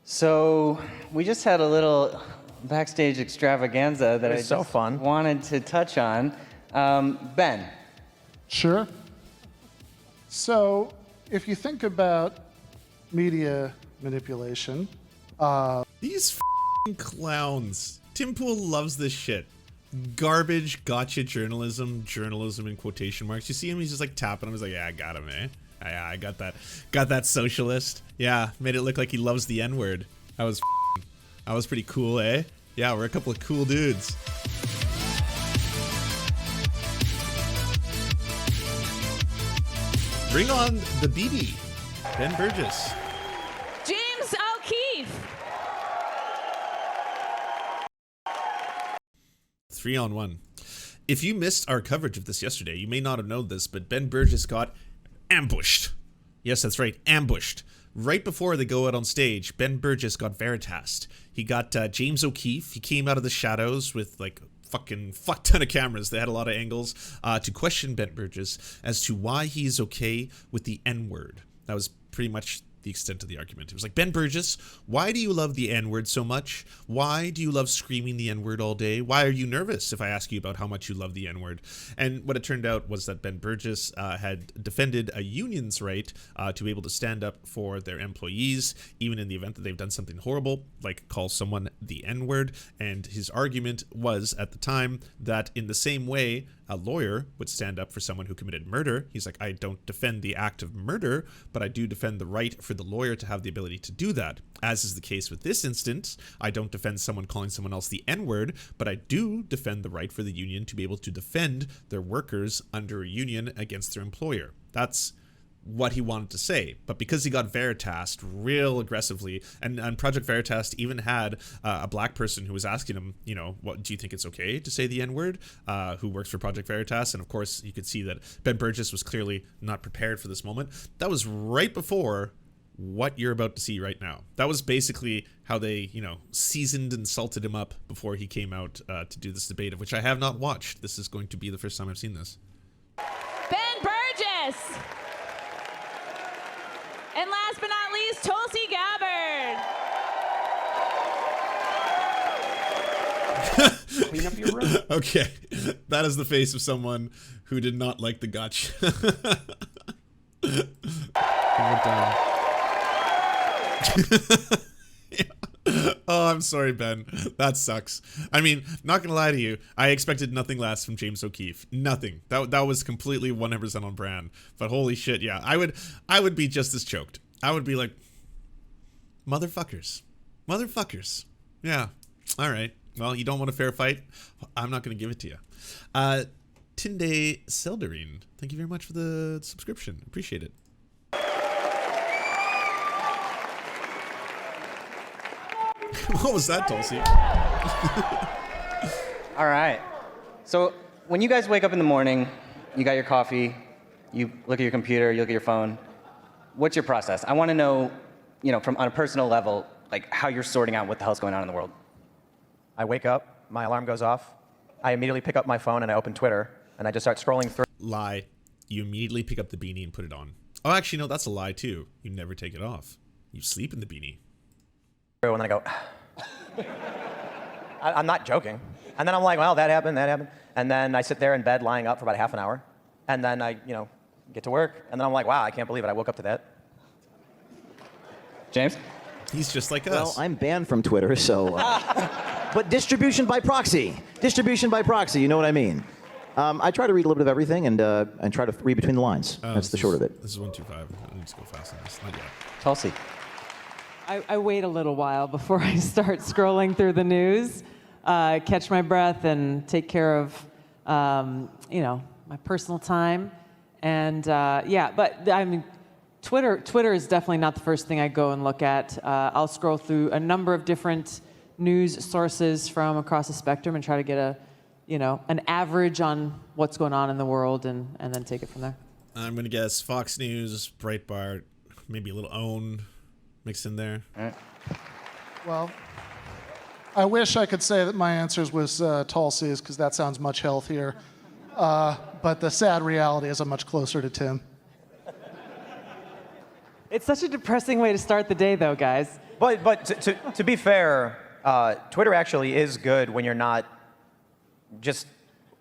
So we just had a little backstage extravaganza that I so just fun. wanted to touch on. Ben. Sure. So, if you think about media manipulation, These f***ing clowns. Tim Pool loves this shit. Garbage gotcha journalism in quotation marks. You see him, he's just like tapping him. He's like, yeah, I got him, eh? Yeah, I got that socialist. Yeah, made it look like he loves the N-word. That was pretty cool, eh? Yeah, we're a couple of cool dudes. Bring on the BB, Ben Burgis. James O'Keefe. 3-on-1. If you missed our coverage of this yesterday, you may not have known this, but Ben Burgis got ambushed. Yes, that's right, ambushed. Right before they go out on stage, Ben Burgis got Veritas. He got James O'Keefe. He came out of the shadows with like fucking fuck ton of cameras. They had a lot of angles to question Ben Burgis as to why he's okay with the N-word. That was pretty much the extent of the argument. It was like, Ben Burgis, why do you love the N-word so much? Why do you love screaming the N-word all day? Why are you nervous if I ask you about how much you love the N-word? And what it turned out was that Ben Burgis had defended a union's right to be able to stand up for their employees, even in the event that they've done something horrible, like call someone the N-word. And his argument was, at the time, that in the same way a lawyer would stand up for someone who committed murder, he's like, I don't defend the act of murder, but I do defend the right for the lawyer to have the ability to do that. As is the case with this instance, I don't defend someone calling someone else the N-word, but I do defend the right for the union to be able to defend their workers under a union against their employer. That's what he wanted to say. But because he got Veritas real aggressively, and Project Veritas even had a black person who was asking him, you know, what do you think it's okay to say the N-word, who works for Project Veritas. And of course you could see that Ben Burgis was clearly not prepared for this moment. That was right before what you're about to see right now. That was basically how they, you know, seasoned and salted him up before he came out to do this debate, of which I have not watched. This is going to be the first time I've seen this. Ben Burgis. And last but not least, Tulsi Gabbard. Clean up your room. Okay, that is the face of someone who did not like the gotcha. Oh, I'm sorry, Ben. That sucks. I mean, not gonna lie to you, I expected nothing less from James O'Keefe. Nothing. That was completely 100% on brand. But holy shit, yeah, I would be just as choked. I would be like, motherfuckers. Yeah. All right. Well, you don't want a fair fight? I'm not gonna give it to you. Tinde Selderine, thank you very much for the subscription. Appreciate it. What was that, Tulsi? All right. So when you guys wake up in the morning, you got your coffee, you look at your computer, you look at your phone. What's your process? I want to know, you know, from on a personal level, like how you're sorting out what the hell's going on in the world. I wake up, my alarm goes off, I immediately pick up my phone and I open Twitter, and I just start scrolling through. Lie. You immediately pick up the beanie and put it on. Oh, actually, no, that's a lie, too. You never take it off. You sleep in the beanie. And then I go, I'm not joking. And then I'm like, well, that happened. And then I sit there in bed lying up for about half an hour. And then I, you know, get to work. And then I'm like, wow, I can't believe it. I woke up to that. James? He's just like us. Well, I'm banned from Twitter, so... but distribution by proxy. Distribution by proxy, you know what I mean. I try to read a little bit of everything and try to read between the lines. That's the short of it. This is 125. I need to go fast on this. Not yet. Tulsi. I wait a little while before I start scrolling through the news, catch my breath, and take care of, you know, my personal time. And yeah, but I mean, Twitter is definitely not the first thing I go and look at. I'll scroll through a number of different news sources from across the spectrum and try to get a, you know, an average on what's going on in the world, and then take it from there. I'm gonna guess Fox News, Breitbart, maybe a little OWN mixed in there. All right. well, I wish I could say that my answers was Tulsi's, because that sounds much healthier. But the sad reality is I'm much closer to Tim. It's such a depressing way to start the day, though, guys. But to be fair, Twitter actually is good when you're not just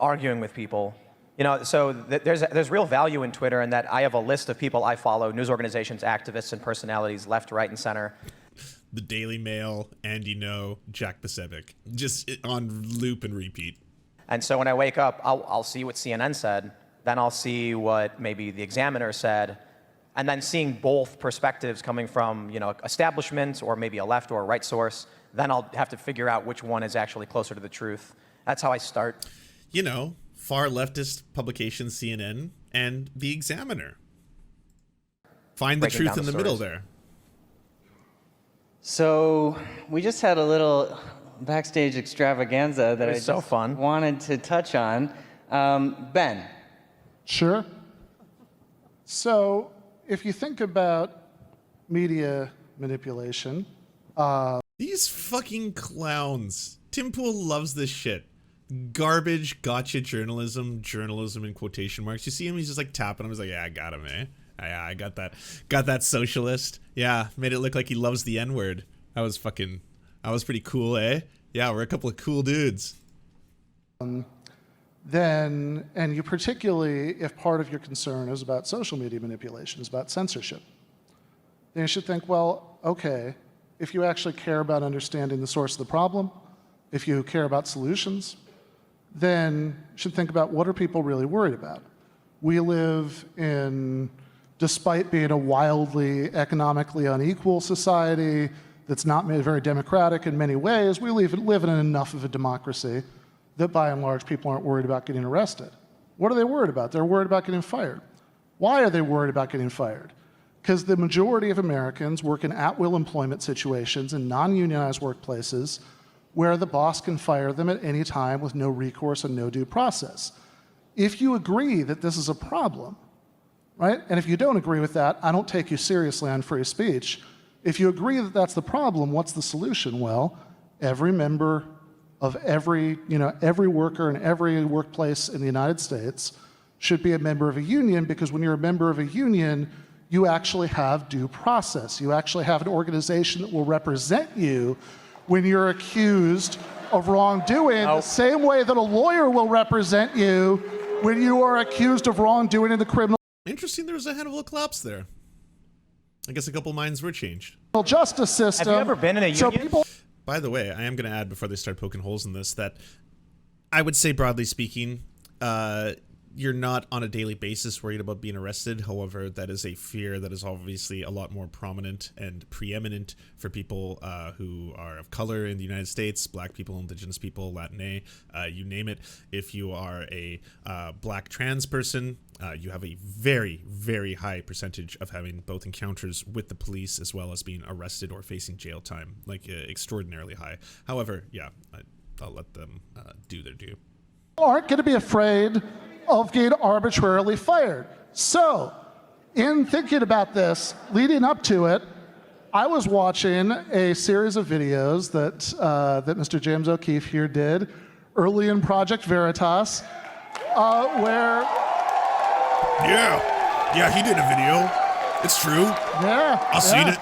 arguing with people. You know, so there's real value in Twitter in that I have a list of people I follow, news organizations, activists, and personalities, left, right, and center. The Daily Mail, Andy No, Jack Pacevic, just on loop and repeat. And so when I wake up, I'll see what CNN said, then I'll see what maybe the Examiner said, and then seeing both perspectives coming from, you know, establishment or maybe a left or a right source, then I'll have to figure out which one is actually closer to the truth. That's how I start. You know, far leftist publications, CNN, and the Examiner. Find the Breaking truth down in the the middle stories. there. So we just had a little backstage extravaganza that I was so just fun. wanted to touch on. Ben. Sure. So if you think about media manipulation, These fucking clowns. Tim Pool loves this shit. Garbage gotcha journalism in quotation marks. You see him, he's just like tapping him. He's like, yeah, I got him, eh? Yeah, I got that socialist. Yeah, made it look like he loves the N-word. That was pretty cool, eh? Yeah, we're a couple of cool dudes. then, and you particularly, if part of your concern is about social media manipulation, is about censorship, then you should think, well, okay, if you actually care about understanding the source of the problem, if you care about solutions, then you should think about what are people really worried about. We live in, despite being a wildly economically unequal society that's not very democratic in many ways, we live in enough of a democracy that by and large people aren't worried about getting arrested. What are they worried about? They're worried about getting fired. Why are they worried about getting fired? Because the majority of Americans work in at-will employment situations in non-unionized workplaces where the boss can fire them at any time with no recourse and no due process. If you agree that this is a problem, right? And if you don't agree with that, I don't take you seriously on free speech. If you agree that that's the problem, what's the solution? Well, every member of every worker in every workplace in the United States should be a member of a union, because when you're a member of a union, you actually have due process. You actually have an organization that will represent you when you're accused of wrongdoing, the same way that a lawyer will represent you when you are accused of wrongdoing in the criminal Interesting, there was a Hannibal collapse there. I guess a couple minds were changed. justice system. Have you ever been in a union? So people By the way, I am going to add before they start poking holes in this that I would say, broadly speaking, you're not on a daily basis worried about being arrested. However, that is a fear that is obviously a lot more prominent and preeminent for people who are of color in the United States, black people, indigenous people, Latina, you name it. If you are a black trans person, you have a very, very high percentage of having both encounters with the police as well as being arrested or facing jail time, like extraordinarily high. However, yeah, I'll let them do their due. aren't going to be afraid of getting arbitrarily fired. So, in thinking about this, leading up to it, I was watching a series of videos that Mr. James O'Keefe here did early in Project Veritas, where Yeah, he did a video. It's true. I've seen it.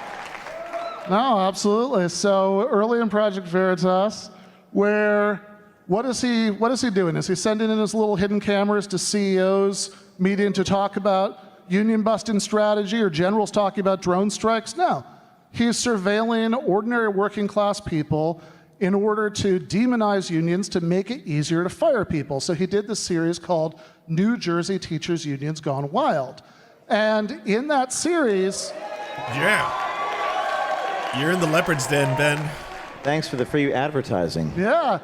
No, absolutely. So early in Project Veritas, where what is he doing? Is he sending in his little hidden cameras to CEOs meeting to talk about union busting strategy, or generals talking about drone strikes? No. He's surveilling ordinary working class people in order to demonize unions to make it easier to fire people. So he did this series called New Jersey Teachers Unions Gone Wild. And in that series... Yeah. You're in the leopard's den, Ben. Thanks for the free advertising. Yeah.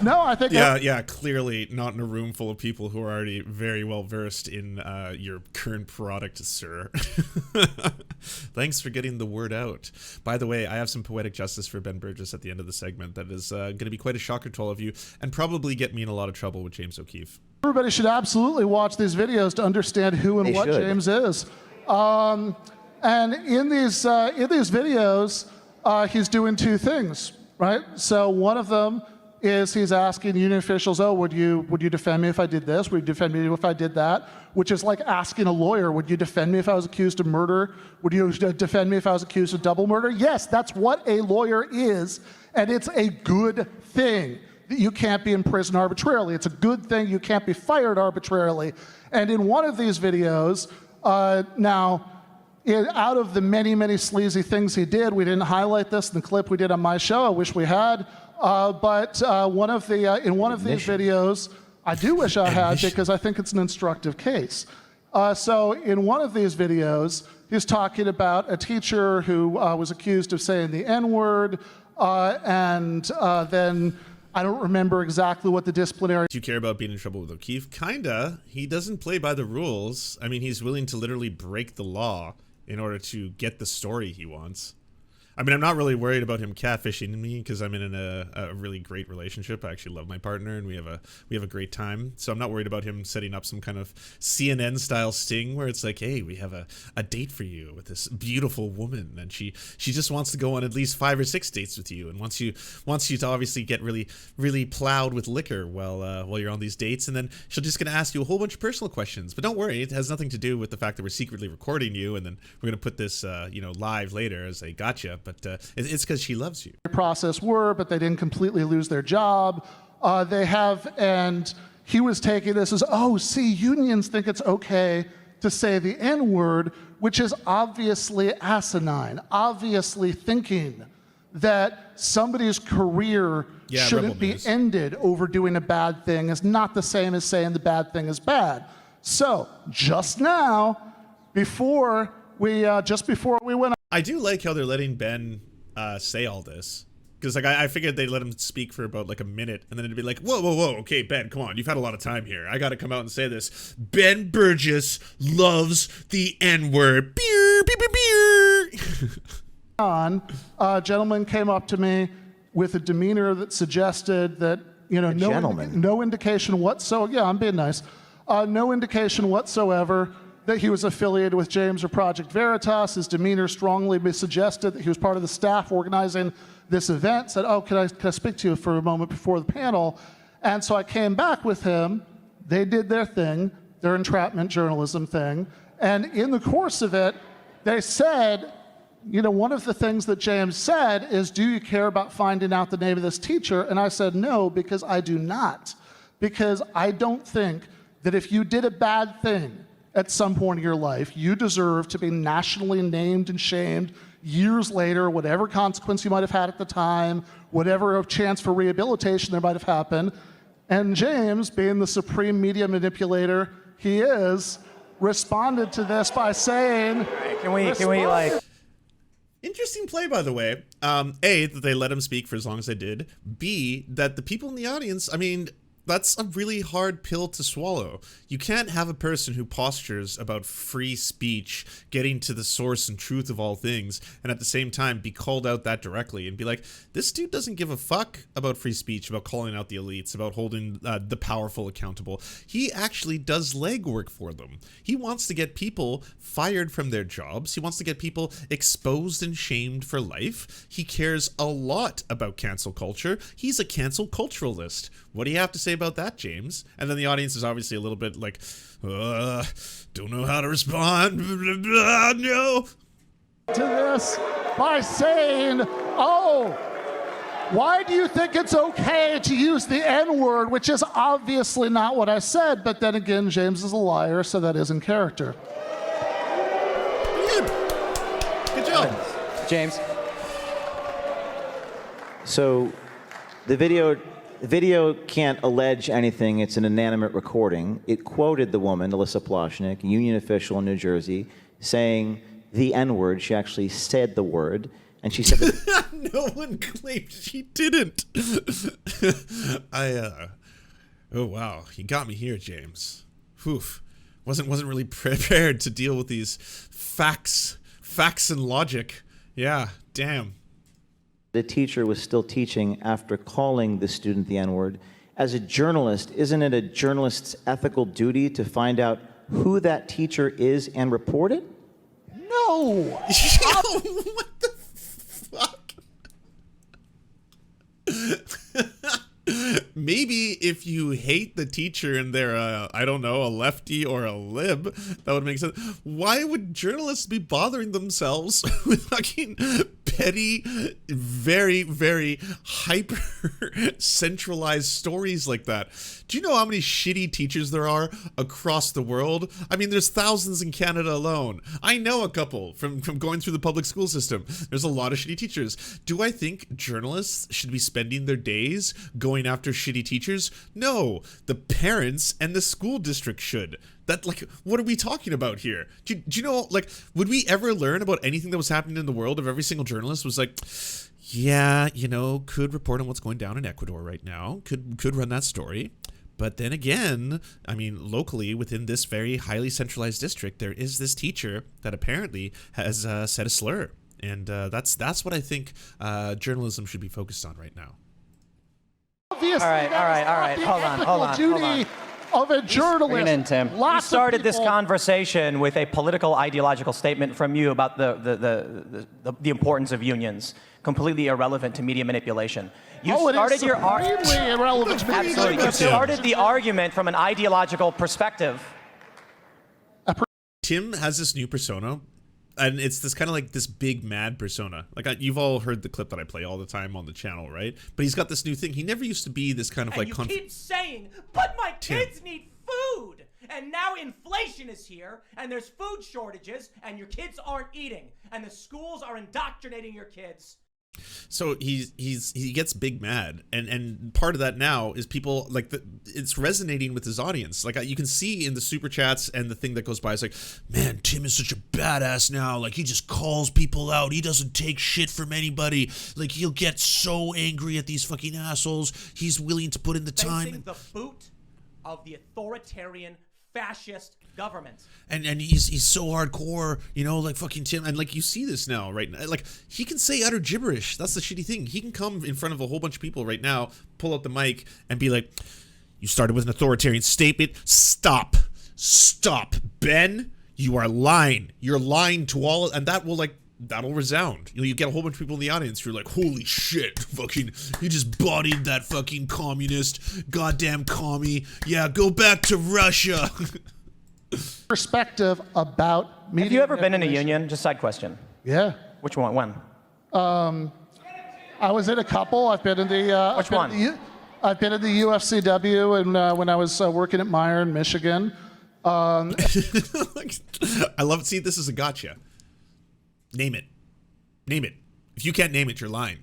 No, I think... Yeah, clearly not in a room full of people who are already very well versed in your current product, sir. Thanks for getting the word out. By the way, I have some poetic justice for Ben Burgis at the end of the segment that is going to be quite a shocker to all of you and probably get me in a lot of trouble with James O'Keefe. Everybody should absolutely watch these videos to understand who and They what should. James is. And in these videos, he's doing two things, right? So one of them is he's asking union officials, oh, would you defend me if I did this? Would you defend me if I did that? Which is like asking a lawyer, would you defend me if I was accused of murder? Would you defend me if I was accused of double murder? Yes, that's what a lawyer is, and it's a good thing that you can't be in prison arbitrarily. It's a good thing you can't be fired arbitrarily. And in one of these videos, out of the many, many sleazy things he did, we didn't highlight this in the clip we did on my show. I wish we had. But in one of these videos, I do wish I had because I think it's an instructive case. So in one of these videos, he's talking about a teacher who was accused of saying the N-word, and then I don't remember exactly what the disciplinary... Do you care about being in trouble with O'Keefe? Kinda. He doesn't play by the rules. I mean, he's willing to literally break the law in order to get the story he wants. I mean, I'm not really worried about him catfishing me because I'm in a really great relationship. I actually love my partner and we have a great time. So I'm not worried about him setting up some kind of CNN style sting where it's like, hey, we have a date for you with this beautiful woman and she just wants to go on at least 5 or 6 dates with you and wants you to obviously get really plowed with liquor while you're on these dates, and then she's just gonna ask you a whole bunch of personal questions. But don't worry, it has nothing to do with the fact that we're secretly recording you and then we're gonna put this live later as a gotcha. But it's because she loves you. Process were, but they didn't completely lose their job. And he was taking this as, oh, see, unions think it's okay to say the N-word, which is obviously asinine, obviously thinking that somebody's career shouldn't be ended over doing a bad thing is not the same as saying the bad thing is bad. So just now, before we went. I do like how they're letting Ben say all this, because like I figured they'd let him speak for about like a minute and then it'd be like, whoa, okay, Ben, come on, you've had a lot of time here. I got to come out and say this. Ben Burgis loves the N-word. Beer, beer, beer, beer. A gentleman came up to me with a demeanor that suggested that no indication whatsoever. Yeah, I'm being nice. No indication whatsoever that he was affiliated with James or Project Veritas. His demeanor strongly suggested that he was part of the staff organizing this event. Said, oh, can I speak to you for a moment before the panel? And so I came back with him. They did their thing, their entrapment journalism thing. And in the course of it, they said, one of the things that James said is, do you care about finding out the name of this teacher? And I said, no, because I do not. Because I don't think that if you did a bad thing at some point in your life, you deserve to be nationally named and shamed years later, whatever consequence you might have had at the time, whatever chance for rehabilitation there might have happened. And James, being the supreme media manipulator he is, responded to this by saying... Can we like... Interesting play, by the way. A, that they let him speak for as long as they did. B, that the people in the audience, I mean... That's a really hard pill to swallow. You can't have a person who postures about free speech, getting to the source and truth of all things, and at the same time be called out that directly and be like, this dude doesn't give a fuck about free speech, about calling out the elites, about holding the powerful accountable. He actually does legwork for them. He wants to get people fired from their jobs. He wants to get people exposed and shamed for life. He cares a lot about cancel culture. He's a cancel culturalist. What do you have to say about that, James? And then the audience is obviously a little bit like, don't know how to respond. No. To this by saying, oh, why do you think it's okay to use the N-word, which is obviously not what I said. But then again, James is a liar, so that is in character. Good job. James. So the video can't allege anything. It's an inanimate recording. It quoted the woman, Alyssa Ploshnik, a union official in New Jersey, saying the N-word. She actually said the word. And she said that no one claimed she didn't. Oh wow, you got me here, James. Oof. Wasn't really prepared to deal with these facts and logic. Yeah, damn. the teacher was still teaching after calling the student the N-word. As a journalist, isn't it a journalist's ethical duty to find out who that teacher is and report it? No! What the fuck? maybe if you hate the teacher and they're I don't know, a lefty or a lib, that would make sense. Why would journalists be bothering themselves with fucking petty, very, very hyper centralized stories like that? Do you know how many shitty teachers there are across the world? I mean, there's thousands in Canada alone. I know a couple from going through the public school system. There's a lot of shitty teachers. Do I think journalists should be spending their days going after shitty teachers? No, the parents and the school district should. That, like, what are we talking about here? Do you know, like, would we ever learn about anything that was happening in the world if every single journalist was like, yeah, you know, could report on what's going down in Ecuador right now, could run that story. But then again, I mean, locally within this very highly centralized district, there is this teacher that apparently has said a slur. And that's what I think journalism should be focused on right now. Obviously, All right. Hold on. Duty of a journalist. Bring it in, Tim. You started this conversation with a political ideological statement from you about the importance of unions, completely irrelevant to media manipulation. You started your extremely irrelevant. Absolutely. You started the argument from an ideological perspective. Tim has this new persona, and it's this kind of like this big mad persona. Like you've all heard the clip that I play all the time on the channel, right? But he's got this new thing. He never used to be this kind of like. You keep saying, but my kids need food, and now inflation is here, and there's food shortages, and your kids aren't eating, and the schools are indoctrinating your kids. So he gets big mad, and part of that now is people like it's resonating with his audience. Like you can see in the super chats and the thing that goes by, it's like, man, Tim is such a badass now. Like he just calls people out. He doesn't take shit from anybody. Like he'll get so angry at these fucking assholes. He's willing to put in the time. Facing the boot of the authoritarian fascist government. And he's so hardcore, you know, like fucking Tim. And like you see this now, right? Like he can say utter gibberish. That's the shitty thing. He can come in front of a whole bunch of people right now, pull out the mic and be like, you started with an authoritarian statement. Stop, Ben, you are lying. You're lying to all, and that'll resound. You get a whole bunch of people in the audience who are like, holy shit, fucking, you just bodied that fucking communist, goddamn commie. Yeah, go back to Russia. Perspective about media. Have you ever been in a union? Just side question. Yeah. Which one? When? I was in a couple. I've been in the. Which one? I've been in the UFCW, and when I was working at Meyer in Michigan. I love it. See, this is a gotcha. Name it. If you can't name it, you're lying.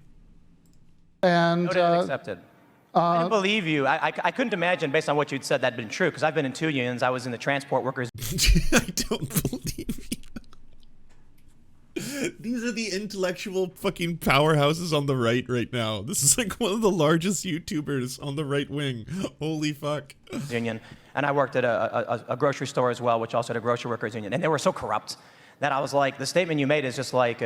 And Noted and accepted. I didn't believe you. I couldn't imagine, based on what you'd said, that'd been true, because I've been in 2 unions. I was in the transport workers. I don't believe you. These are the intellectual fucking powerhouses on the right now. This is like one of the largest YouTubers on the right wing. Holy fuck. Union. And I worked at a grocery store as well, which also had a grocery workers union. And they were so corrupt that I was like, the statement you made is just like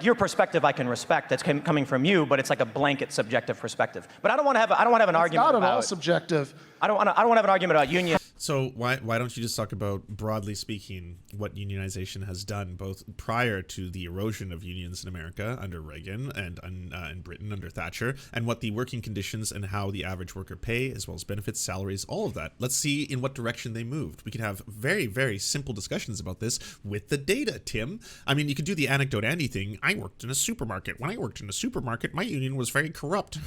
your perspective I can respect. That's coming from you, but it's like a blanket subjective perspective. But I don't want to have an argument not about. at all subjective. I don't want to have an argument about union. So why don't you just talk about, broadly speaking, what unionization has done, both prior to the erosion of unions in America under Reagan and in Britain under Thatcher, and what the working conditions and how the average worker pay, as well as benefits, salaries, all of that. Let's see in what direction they moved. We can have very, very simple discussions about this with the data, Tim. I mean, you could do the anecdote Andy thing. I worked in a supermarket. When I worked in a supermarket, my union was very corrupt.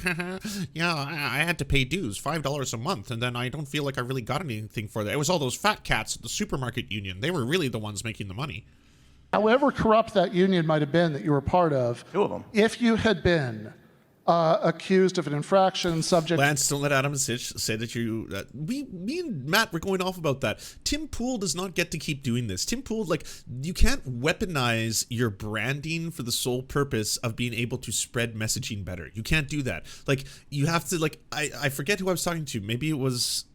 Yeah, I had to pay dues, $5 a month, and then I don't feel like I really got anything for that. It was all those fat cats at the supermarket union. They were really the ones making the money. However corrupt that union might have been that you were part of, 2 of them. if you had been accused of an infraction, subject. Lance, don't let Adam and Sitch say that you. Me and Matt were going off about that. Tim Pool does not get to keep doing this. Tim Pool, like, you can't weaponize your branding for the sole purpose of being able to spread messaging better. You can't do that. Like, you have to, like, I forget who I was talking to. Maybe it was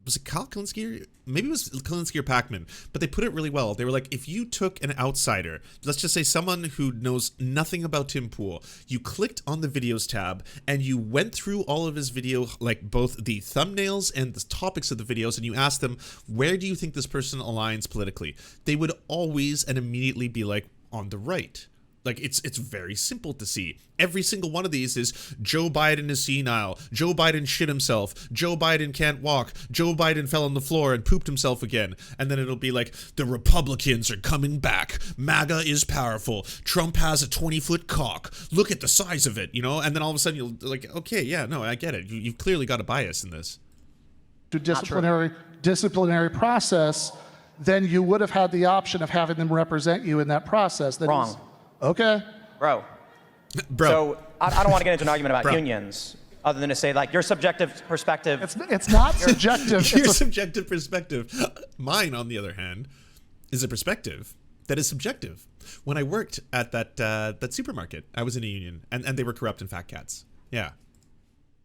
it Kyle Kalinske? Maybe it was Kalinske or Pacman, but they put it really well. They were like, if you took an outsider, let's just say someone who knows nothing about Tim Pool, you clicked on the videos tab and you went through all of his video, like both the thumbnails and the topics of the videos, and you asked them, where do you think this person aligns politically? They would always and immediately be like, on the right. Like, it's very simple to see. Every single one of these is Joe Biden is senile, Joe Biden shit himself, Joe Biden can't walk, Joe Biden fell on the floor and pooped himself again. And then it'll be like, the Republicans are coming back, MAGA is powerful, Trump has a 20-foot cock, look at the size of it, you know? And then all of a sudden you'll like, okay, yeah, no, I get it. You've clearly got a bias in this. To disciplinary process, then you would have had the option of having them represent you in that process. That Wrong. is- okay. Bro. Bro. So I don't want to get into an argument about Bro. unions, other than to say, like, your subjective perspective. It's not subjective. Your It's a, subjective perspective. Mine, on the other hand, is a perspective that is subjective. When I worked at that supermarket, I was in a union, and they were corrupt and fat cats. Yeah.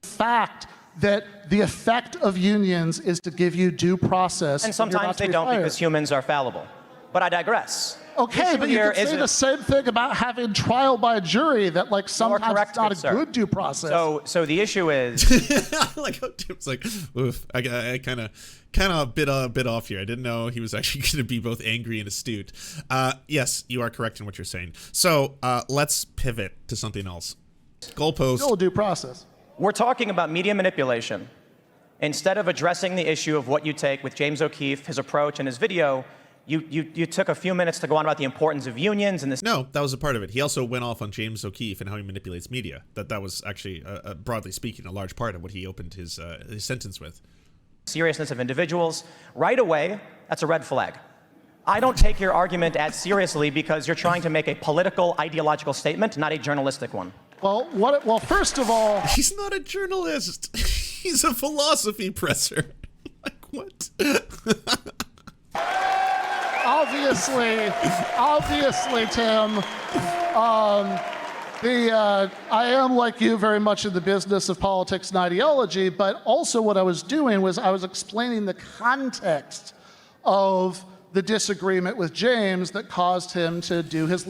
fact that the effect of unions is to give you due process. And when you're about sometimes to they be don't fired. because humans are fallible. But I digress. Okay, Issue but you here could say isn't- the same thing about having trial by jury, that like sometimes correct, it's not good a sir. good due process. So the issue is, I like how Tim's like, oof, I kind of bit off here. I didn't know he was actually going to be both angry and astute. Yes, you are correct in what you're saying. So let's pivot to something else. Goalpost. Still a due process. we're talking about media manipulation. Instead of addressing the issue of what you take with James O'Keefe, his approach, and his video, you took a few minutes to go on about the importance of unions and this. No, that was a part of it. He also went off on James O'Keefe and how he manipulates media. That was actually, broadly speaking, a large part of what he opened his sentence with. Seriousness of individuals. Right away, that's a red flag. I don't take your argument as seriously because you're trying to make a political, ideological statement, not a journalistic one. Well, first of all, He's not a journalist. He's a philosophy presser. Like, what? obviously, Tim, I am like you very much in the business of politics and ideology, but also what I was doing was I was explaining the context of the disagreement with James that caused him to do his.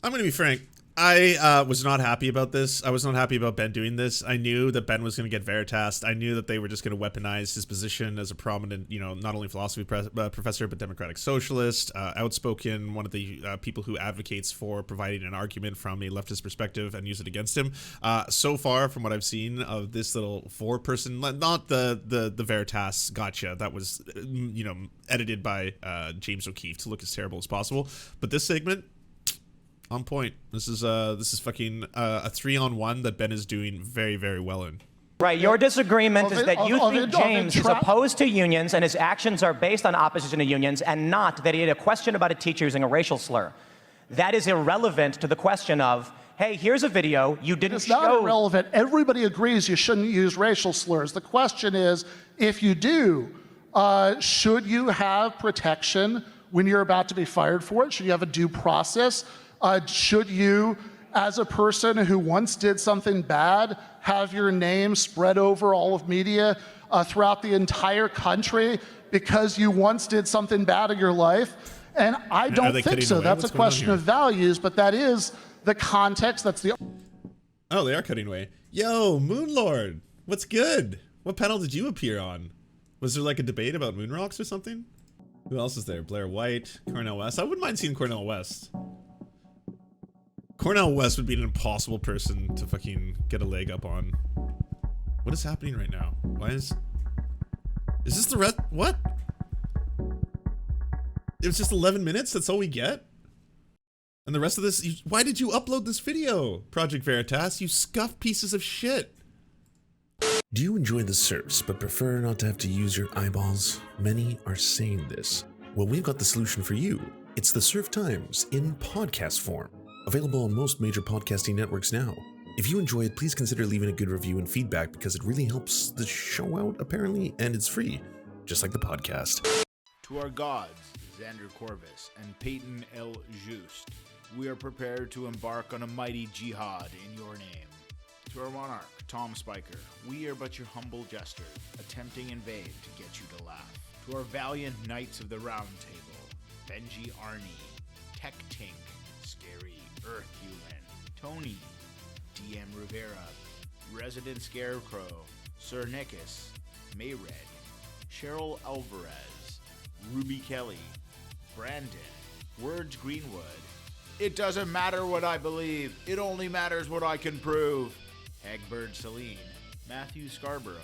I'm going to be frank. I was not happy about this. I was not happy about Ben doing this. I knew that Ben was going to get Veritas. I knew that they were just going to weaponize his position as a prominent, not only philosophy professor, but democratic socialist, outspoken, one of the people who advocates for providing an argument from a leftist perspective and use it against him. So far, from what I've seen of this little four-person, not the Veritas gotcha that was, edited by James O'Keefe to look as terrible as possible. But this segment, on point. This is fucking a 3-on-1 that Ben is doing very, very well in. Right, your disagreement is that you think of James is opposed to unions and his actions are based on opposition to unions and not that he had a question about a teacher using a racial slur. That is irrelevant to the question of, hey, here's a video, you didn't It's show... not irrelevant. Everybody agrees you shouldn't use racial slurs. The question is, if you do, should you have protection when you're about to be fired for it? Should you have a due process? Should you, as a person who once did something bad, have your name spread over all of media throughout the entire country because you once did something bad in your life? And I don't think so. That's a question of values, but that is the context. That's the. Oh, they are cutting away. Yo, Moonlord, what's good? What panel did you appear on? Was there like a debate about moon rocks or something? Who else is there? Blair White, Cornel West. I wouldn't mind seeing Cornel West. Cornel West would be an impossible person to fucking get a leg up on. What is happening right now? Why is this the rest? What? It was just 11 minutes? That's all we get? And the rest of this, why did you upload this video, Project Veritas? You scuffed pieces of shit. Do you enjoy the Serfs but prefer not to have to use your eyeballs? Many are saying this. Well, we've got the solution for you. It's the Serf Times in podcast form. Available on most major podcasting networks now. If you enjoy it, please consider leaving a good review and feedback because it really helps the show out, apparently, and it's free, just like the podcast. To our gods, Xander Corvus and Peyton L. Just, we are prepared to embark on a mighty jihad in your name. To our monarch, Tom Spiker, we are but your humble jester, attempting in vain to get you to laugh. To our valiant knights of the Round Table, Benji Arnie, Tech Tink, Scary Earth Human, Tony, DM Rivera, Resident Scarecrow, Sir Nickus, Mayred, Cheryl Alvarez, Ruby Kelly, Brandon, Words Greenwood, It doesn't matter what I believe. It only matters what I can prove. Egbert Celine, Matthew Scarborough,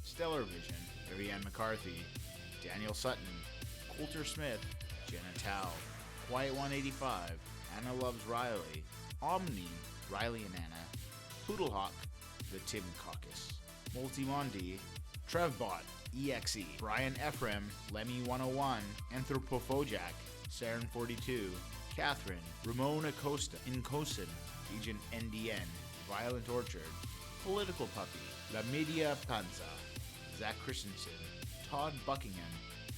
Stellar Vision, Ariane McCarthy, Daniel Sutton, Coulter Smith, Jenna Tao, Quiet 185, Anna Loves Riley, Omni, Riley and Anna, Poodlehawk, The Tim Caucus, Multimondi, Trevbot, EXE, Brian Ephraim, Lemmy 101, Anthropophojak, Saren 42, Catherine, Ramon Acosta, Incosin, Agent NDN, Violent Orchard, Political Puppy, La Media Panza, Zach Christensen, Todd Buckingham,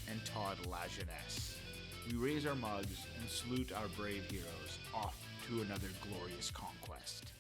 and Todd Lajeunesse. We raise our mugs and salute our brave heroes off to another glorious conquest.